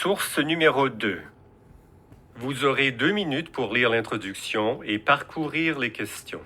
Source numéro 2. Vous aurez 2 minutes pour lire l'introduction et parcourir les questions.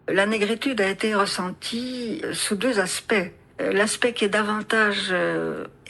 La négritude a été ressentie sous deux aspects. L'aspect qui est davantage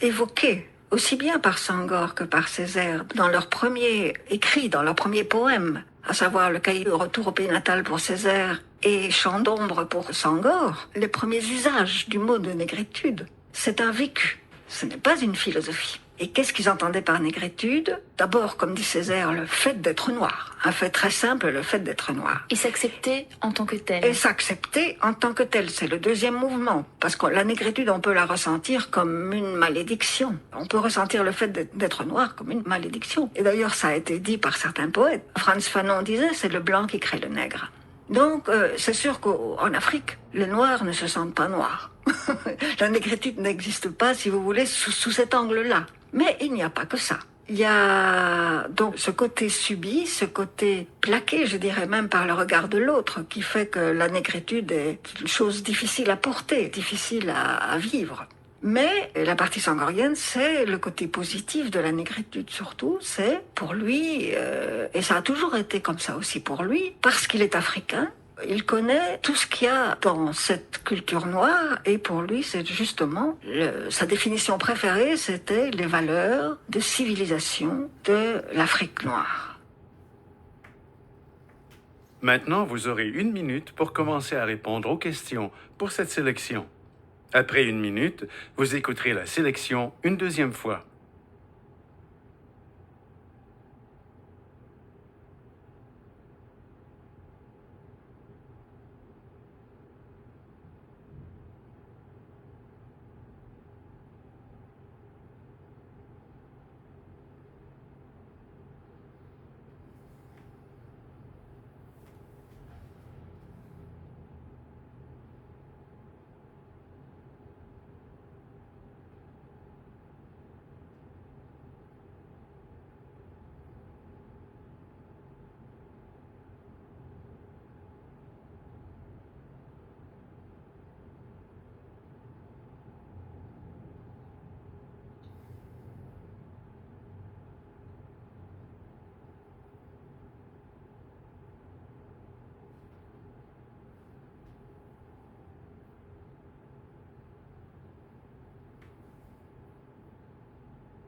évoqué, aussi bien par Senghor que par Césaire, dans leur premier écrit, dans leur premier poème, à savoir le cahier de retour au pays natal pour Césaire et Chant d'ombre pour Senghor, les premiers usages du mot de négritude, c'est un vécu, ce n'est pas une philosophie. Et qu'est-ce qu'ils entendaient par négritude? D'abord, comme dit Césaire, le fait d'être noir. Un fait très simple, le fait d'être noir. Et s'accepter en tant que tel. Et s'accepter en tant que tel, c'est le deuxième mouvement. Parce que la négritude, on peut la ressentir comme une malédiction. On peut ressentir le fait d'être noir comme une malédiction. Et d'ailleurs, ça a été dit par certains poètes. Frantz Fanon disait, c'est le blanc qui crée le nègre. Donc, c'est sûr qu'en Afrique, les Noirs ne se sentent pas noirs. La négritude n'existe pas, si vous voulez, sous cet angle-là. Mais il n'y a pas que ça. Il y a donc ce côté subi, ce côté plaqué, je dirais même par le regard de l'autre, qui fait que la négritude est une chose difficile à porter, difficile à vivre. Mais la partie sangorienne, c'est le côté positif de la négritude surtout, c'est pour lui, et ça a toujours été comme ça aussi pour lui, parce qu'il est africain, il connaît tout ce qu'il y a dans cette culture noire et pour lui, c'est justement sa définition préférée, c'était les valeurs de civilisation de l'Afrique noire. Maintenant, vous aurez 1 minute pour commencer à répondre aux questions pour cette sélection. Après 1 minute, vous écouterez la sélection une deuxième fois.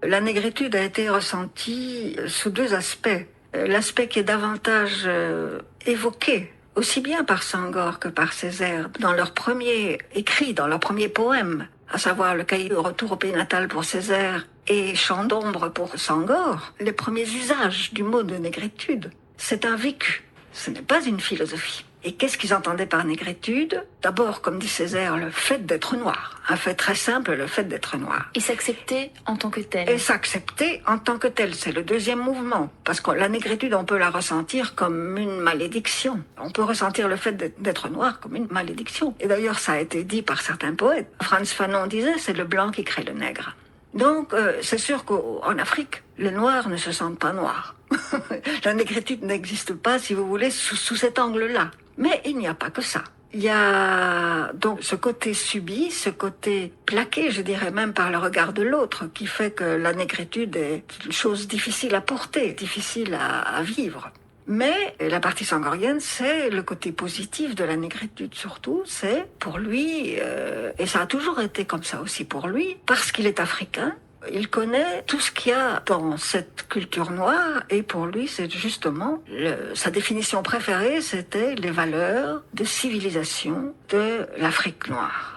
La négritude a été ressentie sous deux aspects. L'aspect qui est davantage évoqué, aussi bien par Senghor que par Césaire, dans leur premier écrit, dans leur premier poème, à savoir le cahier de retour au pays natal pour Césaire et Chant d'ombre pour Senghor, les premiers usages du mot de négritude, c'est un vécu, ce n'est pas une philosophie. Et qu'est-ce qu'ils entendaient par négritude? D'abord, comme dit Césaire, le fait d'être noir. Un fait très simple, le fait d'être noir. Et s'accepter en tant que tel. Et s'accepter en tant que tel, c'est le deuxième mouvement. Parce que la négritude, on peut la ressentir comme une malédiction. On peut ressentir le fait d'être noir comme une malédiction. Et d'ailleurs, ça a été dit par certains poètes. Frantz Fanon disait, c'est le blanc qui crée le nègre. Donc, c'est sûr qu'en Afrique, les Noirs ne se sentent pas noirs. La négritude n'existe pas, si vous voulez, sous cet angle-là. Mais il n'y a pas que ça. Il y a donc ce côté subi, ce côté plaqué, je dirais même par le regard de l'autre, qui fait que la négritude est une chose difficile à porter, difficile à vivre. Mais la partie sangorienne, c'est le côté positif de la négritude surtout, c'est pour lui, et ça a toujours été comme ça aussi pour lui, parce qu'il est africain, il connaît tout ce qu'il y a dans cette culture noire et pour lui, c'est justement sa définition préférée, c'était les valeurs de civilisation de l'Afrique noire.